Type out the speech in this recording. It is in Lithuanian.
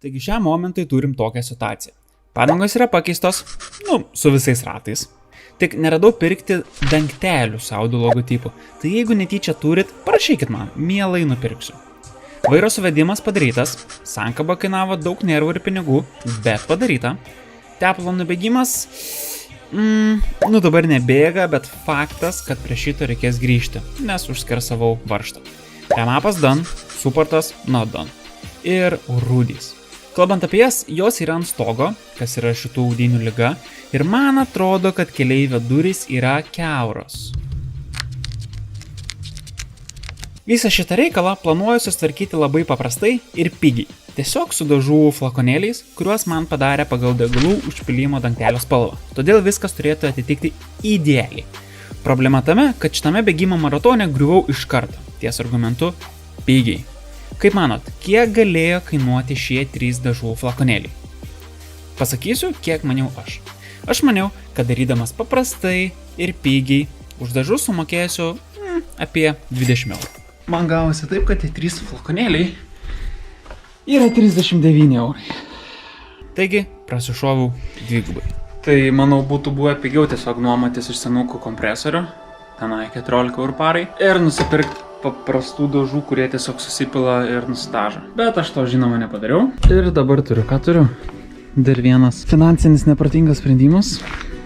Taigi šiam momentui turim tokią situaciją. Padangos yra pakeistos, su visais ratais. Tik neradau pirkti dangtelių su Audi logotipu. Tai jeigu netyčia turit, parašykit man, mielai nupirksiu. Vairo suvedimas padarytas, sankaba kainavo daug nervų ir pinigų, bet padaryta. Tepalo nubėgimas, dabar nebėga, bet faktas, kad prie šito reikės grįžti, nes užskersavau varžtą. Remapas done, suportas not done. Ir rūdys. Kalbant apie jas, jos yra ant stogo, kas yra šitų audinių liga, ir man atrodo, kad keleivio durys yra kiauros. Visą šitą reikalą planuoju sustvarkyti labai paprastai ir pigiai. Tiesiog su dažų flakonėliais, kuriuos man padarė pagal degalų užpilimo dangtelio spalvą. Todėl viskas turėtų atitikti idealiai. Problema tame, kad šitame bėgimo maratone griuvau iš karto. Ties argumentu pigiai. Kaip manot, kiek galėjo kainuoti šie 3 dažų flakonėliai? Pasakysiu, kiek maniau aš. Aš maniau, kad darydamas paprastai ir pigiai už dažus sumokėsiu apie 20 eurų. Man gavosi taip, kad tie 3 flakonėliai yra 39 eurai. Taigi, prasišoviau dvigubai. Tai, manau, būtų buvę pigiau tiesiog nuomotis iš senukų kompresorių, tenai 14 eurų parai, ir nusipirkti paprastų dažų, kurie tiesiog susipila ir nusidažo. Bet aš to žinoma nepadariau. Ir dabar turiu, ką turiu? Dar vienas finansinis nepratingas sprendimas.